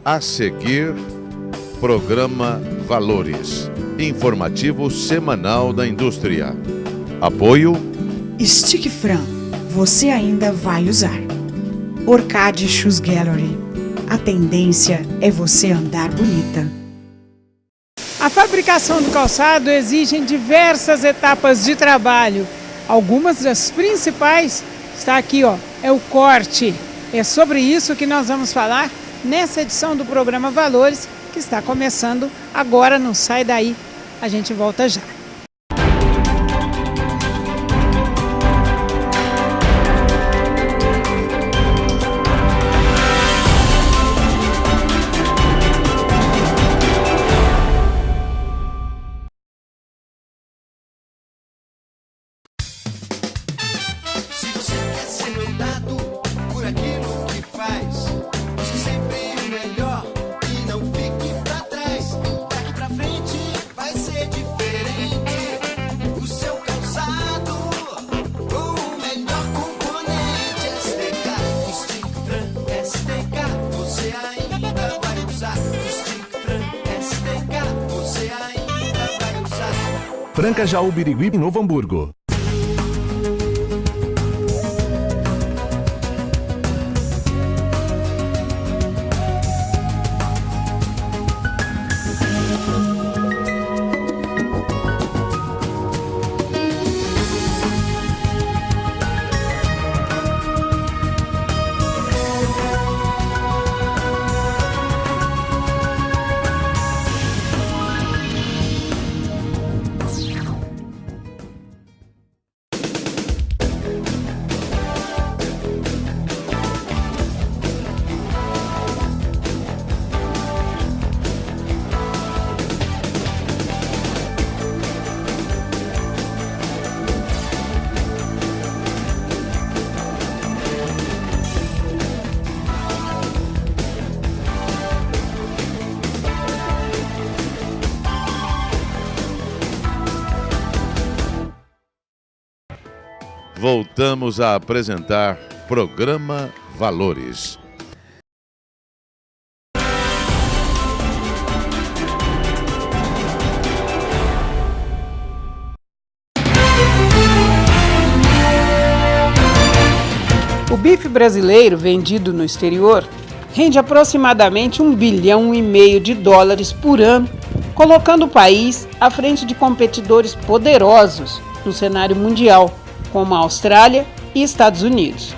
A seguir, programa Valores, informativo semanal da indústria. Apoio Stick Fran, você ainda vai usar. Orcade Shoes Gallery, a tendência é você andar bonita. A fabricação do calçado exige diversas etapas de trabalho. Algumas das principais está aqui, é o corte. É sobre isso que nós vamos falar nessa edição do programa Valores, que está começando agora. Não sai daí, a gente volta já. Franca, Jaú, Birigui e Novo Hamburgo. Voltamos a apresentar Programa Valores. O bife brasileiro vendido no exterior rende aproximadamente $1,5 bilhão por ano, colocando o país à frente de competidores poderosos no cenário mundial, como a Austrália e Estados Unidos.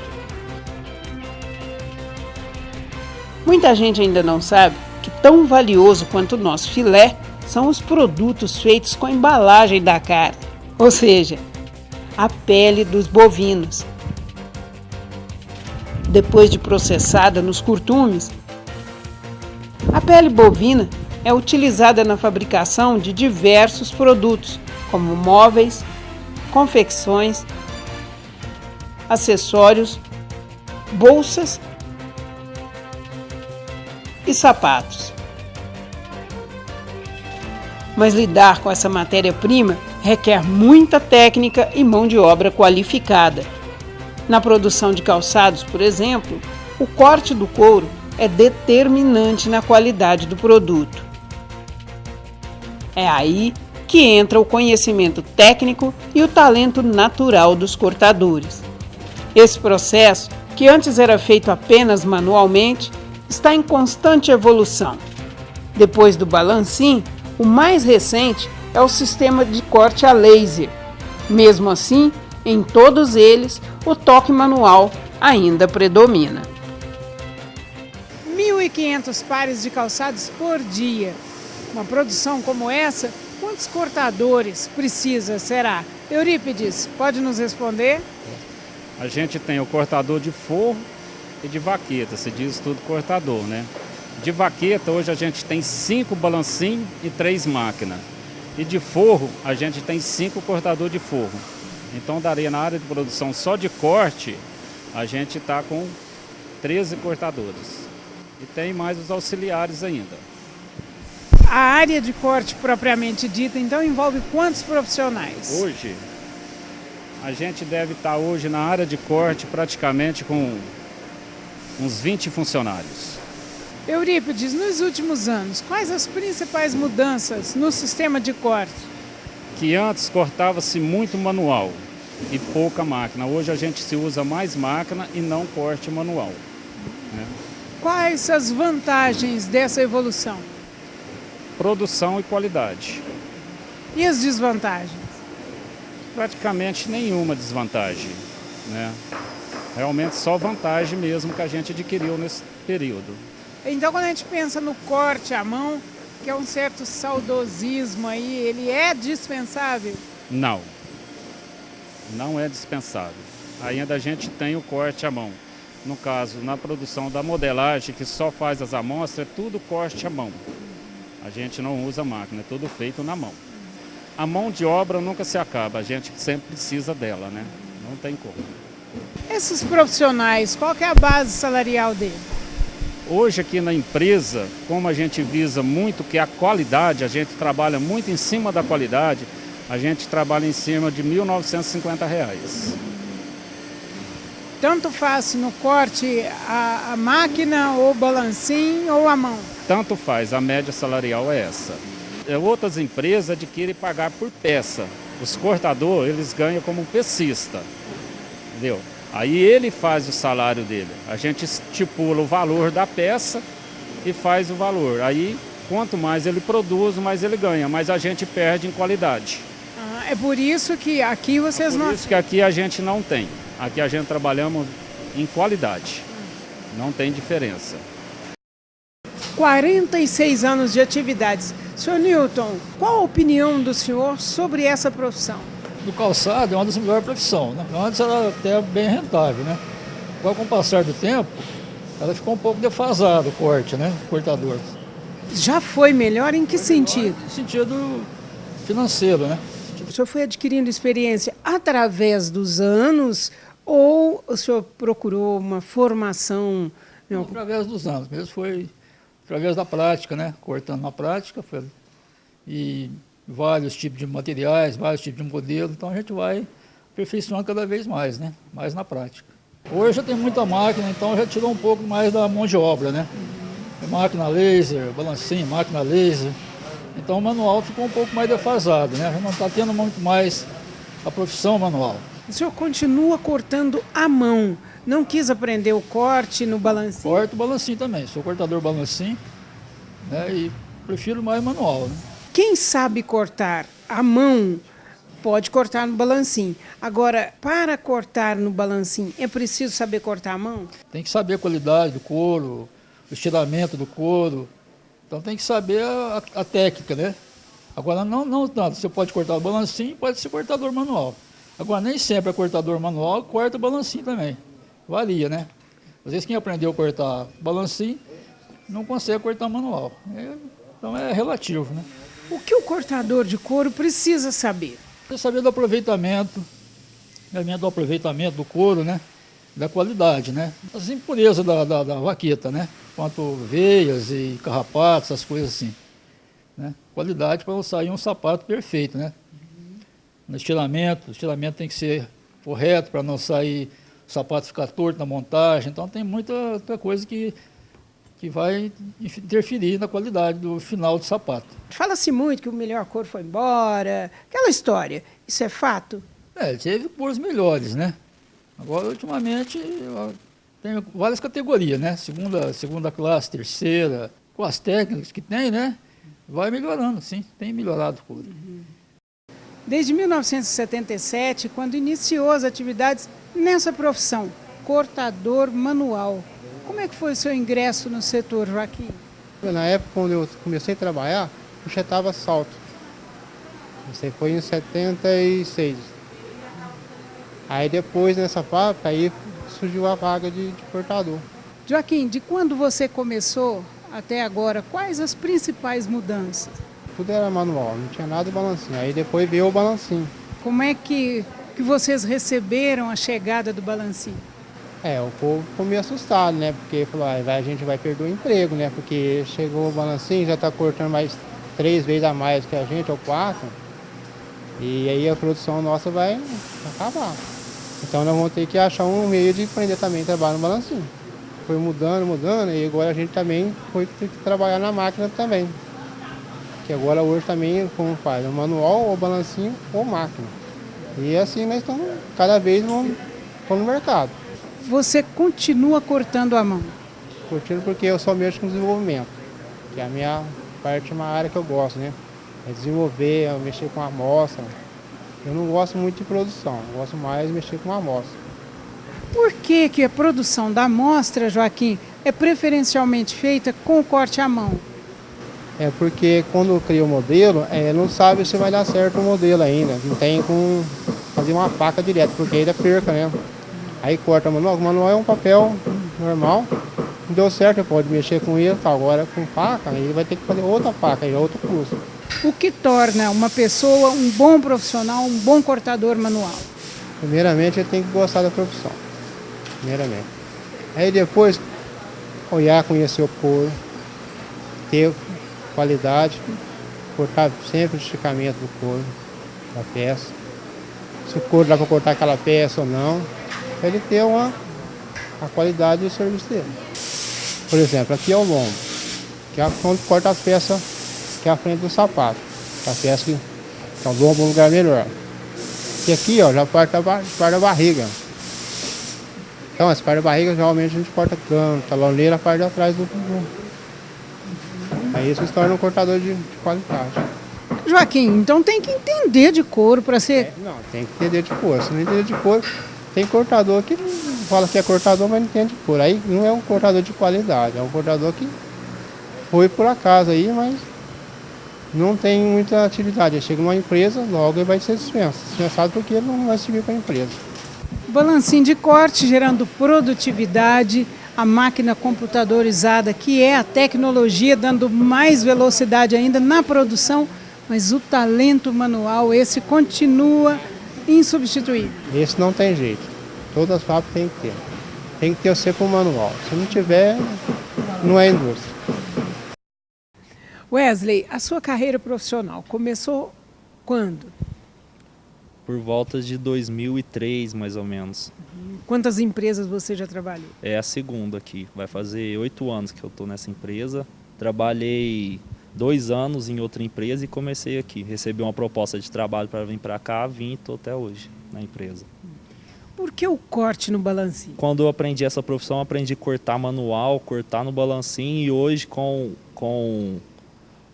Muita gente ainda não sabe que tão valioso quanto o nosso filé são os produtos feitos com a embalagem da carne, ou seja, a pele dos bovinos. Depois de processada nos curtumes, a pele bovina é utilizada na fabricação de diversos produtos, como móveis, confecções, acessórios, bolsas e sapatos. Mas lidar com essa matéria-prima requer muita técnica e mão de obra qualificada. Na produção de calçados, por exemplo, o corte do couro é determinante na qualidade do produto. É aí que entra o conhecimento técnico e o talento natural dos cortadores. Esse processo, que antes era feito apenas manualmente, está em constante evolução. Depois do balancim, o mais recente é o sistema de corte a laser. Mesmo assim, em todos eles, o toque manual ainda predomina. 1.500 pares de calçados por dia. Uma produção como essa, quantos cortadores precisa, será? Eurípides, pode nos responder? A gente tem o cortador de forro e de vaqueta, se diz tudo cortador, né? De vaqueta, hoje a gente tem 5 balancim e 3 máquinas. E de forro, a gente tem 5 cortadores de forro. Então daria na área de produção só de corte, a gente está com 13 cortadores. E tem mais os auxiliares ainda. A área de corte propriamente dita, então, envolve quantos profissionais? Hoje, a gente deve estar hoje na área de corte praticamente com uns 20 funcionários. Eurípides, nos últimos anos, quais as principais mudanças no sistema de corte? Que antes cortava-se muito manual e pouca máquina. Hoje a gente se usa mais máquina e não corte manual, né? Quais as vantagens dessa evolução? Produção e qualidade. E as desvantagens? Praticamente nenhuma desvantagem, né? Realmente só vantagem mesmo que a gente adquiriu nesse período. Então, quando a gente pensa no corte à mão, que é um certo saudosismo aí, ele é dispensável? Não, não é dispensável. Ainda a gente tem o corte à mão. No caso, na produção da modelagem, que só faz as amostras, é tudo corte à mão. A gente não usa máquina, é tudo feito na mão. A mão de obra nunca se acaba, a gente sempre precisa dela, né? Não tem como. Esses profissionais, qual que é a base salarial deles? Hoje aqui na empresa, como a gente visa muito que a qualidade, a gente trabalha muito em cima da qualidade, a gente trabalha em cima de R$ 1.950. Tanto faz no corte a máquina, ou balancim, ou a mão? Tanto faz, a média salarial é essa. Outras empresas adquirem pagar por peça. Os cortadores, eles ganham como um pecista, entendeu? Aí ele faz o salário dele. A gente estipula o valor da peça e faz o valor. Aí, quanto mais ele produz, mais ele ganha, mas a gente perde em qualidade. É por isso que aqui vocês não... Por isso que aqui a gente não tem. Aqui a gente trabalhamos em qualidade. Não tem diferença. 46 anos de atividades. Senhor Newton, qual a opinião do senhor sobre essa profissão? Do calçado é uma das melhores profissões, né? Antes era até bem rentável, né? Agora, com o passar do tempo, ela ficou um pouco defasada, o corte, né? O cortador. Já foi melhor em que sentido? No sentido financeiro, né? O senhor foi adquirindo experiência através dos anos ou o senhor procurou uma formação? Não, através dos anos, mesmo foi através da prática, né? Cortando na prática, e vários tipos de materiais, vários tipos de modelos, então a gente vai aperfeiçoando cada vez mais, né? Mais na prática. Hoje já tem muita máquina, então já tirou um pouco mais da mão de obra, né? Máquina laser, balancim, máquina laser. Então o manual ficou um pouco mais defasado, né? A gente não está tendo muito mais a profissão manual. O senhor continua cortando à mão, não quis aprender o corte no balancim? Corto balancim também, sou cortador balancim, né? E prefiro mais manual, né? Quem sabe cortar à mão pode cortar no balancim. Agora, para cortar no balancim, é preciso saber cortar à mão? Tem que saber a qualidade do couro, o estiramento do couro. Então tem que saber a técnica, né? Agora não tanto, você pode cortar o balancim, pode ser cortador manual. Agora nem sempre é cortador manual, corta o balancim também. Varia, né? Às vezes quem aprendeu a cortar balancim não consegue cortar manual. Então é relativo, né? O que o cortador de couro precisa saber? Precisa saber do aproveitamento do couro, né? Da qualidade, né? As impurezas da vaqueta, né? Quanto veias e carrapatos, essas coisas assim, né? Qualidade para não sair um sapato perfeito, né? No estiramento, o estiramento tem que ser correto para não sair o sapato ficar torto na montagem. Então tem muita coisa que vai interferir na qualidade do final do sapato. Fala-se muito que o melhor couro foi embora, aquela história. Isso é fato? Teve cores melhores, né? Agora, ultimamente, tem várias categorias, né? Segunda classe, terceira, com as técnicas que tem, né? Vai melhorando, sim, tem melhorado o couro. Desde 1977, quando iniciou as atividades nessa profissão, cortador manual. Como é que foi o seu ingresso no setor, Joaquim? Na época, quando eu comecei a trabalhar, eu já estava salto. Isso foi em 76. Aí depois, nessa fábrica, aí surgiu a vaga de cortador. Joaquim, de quando você começou até agora, quais as principais mudanças? Tudo era manual, não tinha nada de balancinho. Aí depois veio o balancinho. Como é que vocês receberam a chegada do balancinho? O povo ficou meio assustado, né? Porque falou, a gente vai perder o emprego, né? Porque chegou o balancinho, já está cortando mais 3 vezes a mais que a gente, ou 4. E aí a produção nossa vai acabar. Então nós vamos ter que achar um meio de aprender também a trabalhar no balancinho. foi mudando, e agora a gente também foi ter que trabalhar na máquina também. Que agora hoje também, como faz, manual, ou balancinho, ou máquina. E assim nós estamos cada vez no mercado. Você continua cortando a mão? Curtindo porque eu só mexo com desenvolvimento, que é a minha parte, é uma área que eu gosto, né? É desenvolver, é mexer com amostra. Eu não gosto muito de produção, eu gosto mais de mexer com amostra. Por que a produção da amostra, Joaquim, é preferencialmente feita com o corte à mão? É porque quando cria o modelo, não sabe se vai dar certo o modelo ainda. Não tem como fazer uma faca direto, porque aí dá perca, né? Aí corta o manual. O manual é um papel normal. Não deu certo, pode mexer com ele, tá? Agora com faca, ele vai ter que fazer outra faca, aí é outro custo. O que torna uma pessoa um bom profissional, um bom cortador manual? Primeiramente, ele tem que gostar da profissão. Primeiramente. Aí depois, olhar, conhecer o couro, ter qualidade, cortar sempre o esticamento do couro, da peça. Se o couro dá para cortar aquela peça ou não, para ele ter a qualidade do serviço dele. Por exemplo, aqui é o lombo, que é onde corta as peças, que é a frente do sapato. A peça que é o lombo no lugar melhor. E aqui, ó, já parte da barriga. Então, essa parte da barriga, geralmente a gente corta cano, taloneira, a parte de atrás do. Aí isso se torna um cortador de qualidade. Joaquim, então tem que entender de couro para ser... Não, tem que entender de couro. Se não entender de couro, tem cortador que fala que é cortador, mas não entende de couro. Aí não é um cortador de qualidade, é um cortador que foi por acaso aí, mas não tem muita atividade. Ele chega numa empresa, logo ele vai ser dispensado porque ele não vai servir para a empresa. Balancinho de corte gerando produtividade, a máquina computadorizada, que é a tecnologia, dando mais velocidade ainda na produção, mas o talento manual, esse continua insubstituível. Esse não tem jeito. Todas as fábricas tem que ter. Tem que ter sempre um manual. Se não tiver, não é indústria. Wesley, a sua carreira profissional começou quando? Por volta de 2003, mais ou menos. Quantas empresas você já trabalhou? É a segunda aqui. Vai fazer 8 anos que eu estou nessa empresa. Trabalhei 2 anos em outra empresa e comecei aqui. Recebi uma proposta de trabalho para vir para cá, vim e estou até hoje na empresa. Por que o corte no balancinho? Quando eu aprendi essa profissão, eu aprendi a cortar manual, cortar no balancinho, e hoje com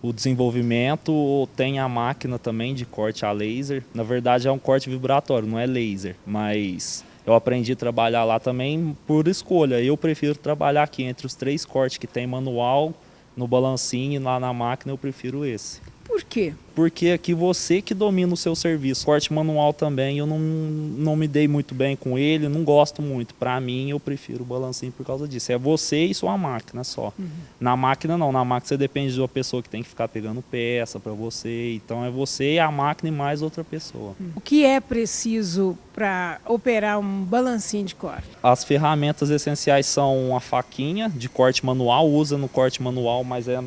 o desenvolvimento tem a máquina também de corte a laser. Na verdade é um corte vibratório, não é laser, mas eu aprendi a trabalhar lá também por escolha. Eu prefiro trabalhar aqui entre os 3 cortes que tem manual, no balancinho e lá na máquina eu prefiro esse. Por quê? Porque aqui você que domina o seu serviço. Corte manual também, eu não me dei muito bem com ele, não gosto muito. Para mim, eu prefiro o balancinho por causa disso. É você e sua máquina só. Na máquina não, na máquina você depende de uma pessoa que tem que ficar pegando peça para você. Então é você e a máquina e mais outra pessoa. O que é preciso para operar um balancinho de corte? As ferramentas essenciais são a faquinha de corte manual, usa no corte manual, mas é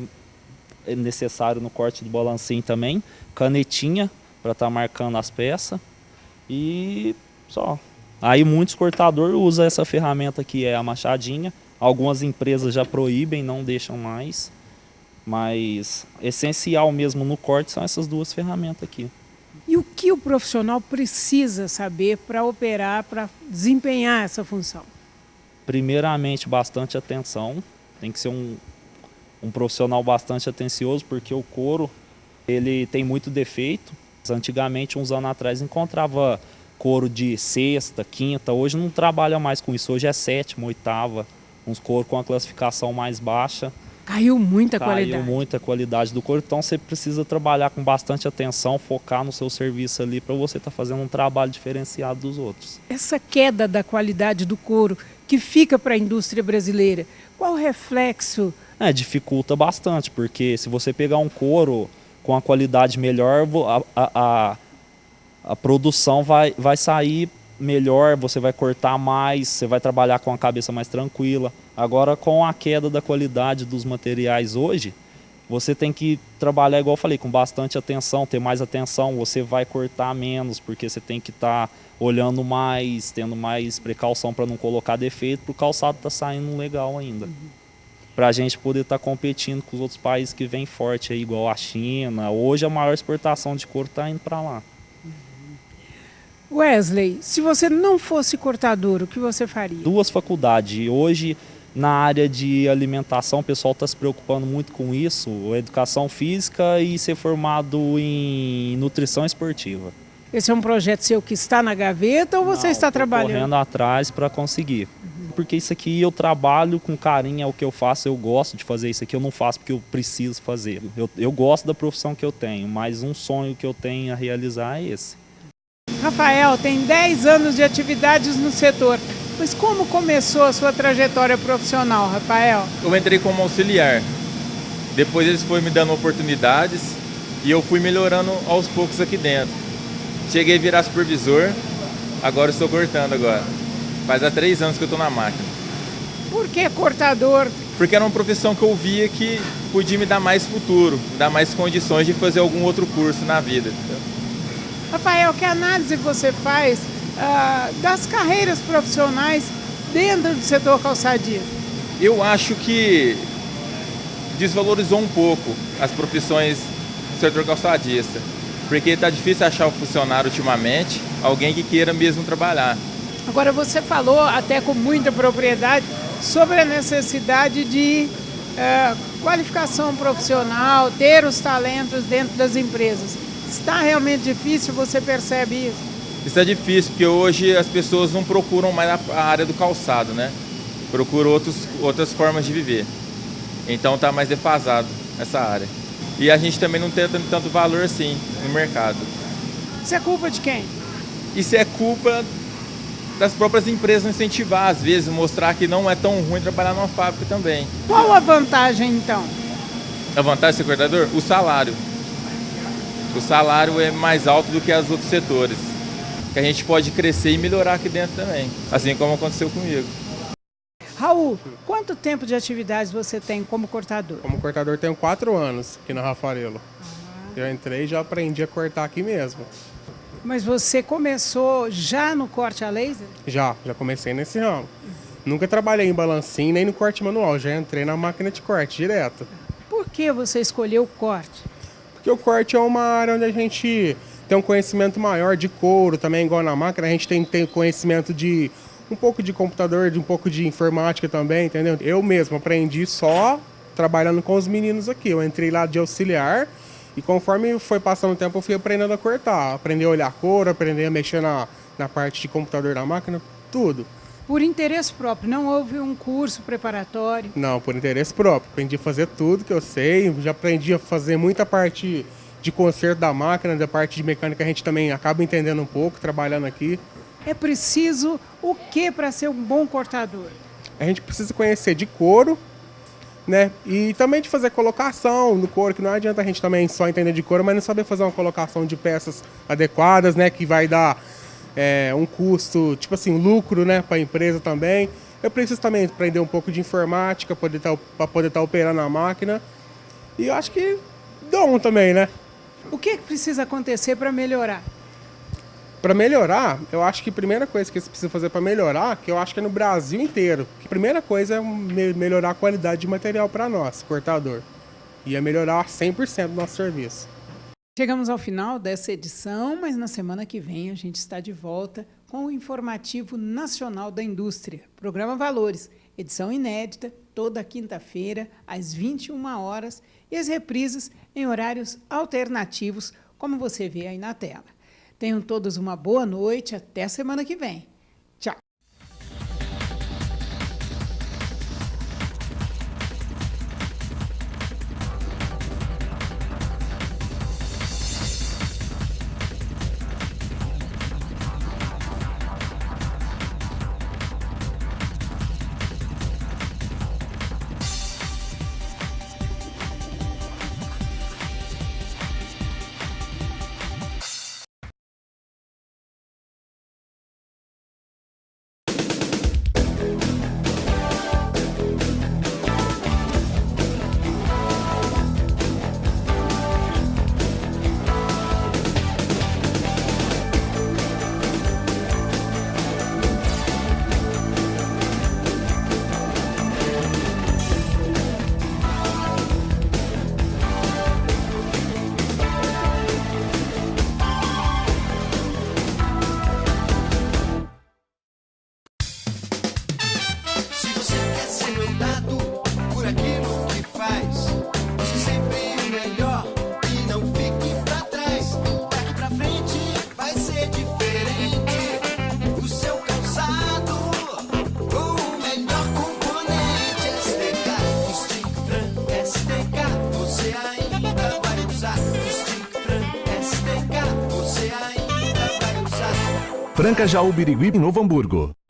necessário no corte do balancinho também, canetinha para estar marcando as peças e só. Aí muitos cortadores usam essa ferramenta que é a machadinha, algumas empresas já proíbem, não deixam mais, mas essencial mesmo no corte são essas 2 ferramentas aqui. E o que o profissional precisa saber para operar, para desempenhar essa função? Primeiramente, bastante atenção, tem que ser um profissional bastante atencioso, porque o couro ele tem muito defeito. Antigamente, uns anos atrás, encontrava couro de 6ª, 5ª, hoje não trabalha mais com isso, hoje é 7ª, 8ª, uns couro com a classificação mais baixa. Caiu muita qualidade. Caiu muita qualidade do couro, então você precisa trabalhar com bastante atenção, focar no seu serviço ali para você estar fazendo um trabalho diferenciado dos outros. Essa queda da qualidade do couro que fica para a indústria brasileira, qual o reflexo? Dificulta bastante, porque se você pegar um couro com a qualidade melhor, a produção vai sair melhor, você vai cortar mais, você vai trabalhar com a cabeça mais tranquila. Agora, com a queda da qualidade dos materiais hoje, você tem que trabalhar, igual eu falei, com bastante atenção, ter mais atenção, você vai cortar menos, porque você tem que estar olhando mais, tendo mais precaução para não colocar defeito, para o calçado tá saindo legal ainda. Para a gente poder estar competindo com os outros países que vêm forte, aí, igual a China. Hoje a maior exportação de couro está indo para lá. Wesley, se você não fosse cortador, o que você faria? 2 faculdades. Hoje, na área de alimentação, o pessoal está se preocupando muito com isso, educação física e ser formado em nutrição esportiva. Esse é um projeto seu que está na gaveta ou você está trabalhando? Correndo atrás para conseguir. Porque isso aqui eu trabalho com carinho, é o que eu faço, eu gosto de fazer isso aqui, eu não faço porque eu preciso fazer. Eu gosto da profissão que eu tenho, mas um sonho que eu tenho a realizar é esse. Rafael tem 10 anos de atividades no setor. Mas como começou a sua trajetória profissional, Rafael? Eu entrei como auxiliar. Depois eles foram me dando oportunidades e eu fui melhorando aos poucos aqui dentro. Cheguei a virar supervisor, agora estou cortando agora. Faz há 3 anos que eu estou na máquina. Por que cortador? Porque era uma profissão que eu via que podia me dar mais futuro, me dar mais condições de fazer algum outro curso na vida. Rafael, que análise você faz das carreiras profissionais dentro do setor calçadista? Eu acho que desvalorizou um pouco as profissões do setor calçadista, porque está difícil achar um funcionário ultimamente, alguém que queira mesmo trabalhar. Agora você falou até com muita propriedade sobre a necessidade de qualificação profissional, ter os talentos dentro das empresas. Está realmente difícil, você percebe isso? Isso é difícil, porque hoje as pessoas não procuram mais a área do calçado, né? Procuram outras formas de viver. Então está mais defasado essa área. E a gente também não tem tanto valor assim no mercado. Isso é culpa de quem? Isso é culpa das próprias empresas incentivar, às vezes, mostrar que não é tão ruim trabalhar numa fábrica também. Qual a vantagem, então? A vantagem do ser cortador? O salário. O salário é mais alto do que os outros setores. Que a gente pode crescer e melhorar aqui dentro também, assim como aconteceu comigo. Raul, quanto tempo de atividades você tem como cortador? Como cortador tenho 4 anos aqui na Rafarelo. Eu entrei e já aprendi a cortar aqui mesmo. Mas você começou já no corte a laser? Já comecei nesse ramo. Nunca trabalhei em balancinho nem no corte manual, já entrei na máquina de corte direto. Por que você escolheu o corte? Porque o corte é uma área onde a gente tem um conhecimento maior de couro, também igual na máquina, a gente tem conhecimento de um pouco de computador, de um pouco de informática também, entendeu? Eu mesmo aprendi só trabalhando com os meninos aqui, eu entrei lá de auxiliar e conforme foi passando o tempo eu fui aprendendo a cortar, aprender a olhar couro, aprender a mexer na parte de computador da máquina, tudo. Por interesse próprio, não houve um curso preparatório? Não, por interesse próprio, aprendi a fazer tudo que eu sei, já aprendi a fazer muita parte de conserto da máquina, da parte de mecânica a gente também acaba entendendo um pouco, trabalhando aqui. É preciso o que para ser um bom cortador? A gente precisa conhecer de couro, né? E também de fazer colocação no couro, que não adianta a gente também só entender de couro, mas não saber fazer uma colocação de peças adequadas, né? Que vai dar um custo, tipo assim, um lucro, né? Para a empresa também. Eu preciso também aprender um pouco de informática para poder estar operando a máquina. E eu acho que dom também, né? O que precisa acontecer para melhorar? Para melhorar, eu acho que a primeira coisa que você precisa fazer para melhorar, que eu acho que é no Brasil inteiro, a primeira coisa é melhorar a qualidade de material para nós, cortador. E é melhorar 100% do nosso serviço. Chegamos ao final dessa edição, mas na semana que vem a gente está de volta com o Informativo Nacional da Indústria, Programa Valores, edição inédita, toda quinta-feira, às 21 horas, e as reprises em horários alternativos, como você vê aí na tela. Tenham todos uma boa noite, até semana que vem. Franca Jaú Birigui, Novo Hamburgo.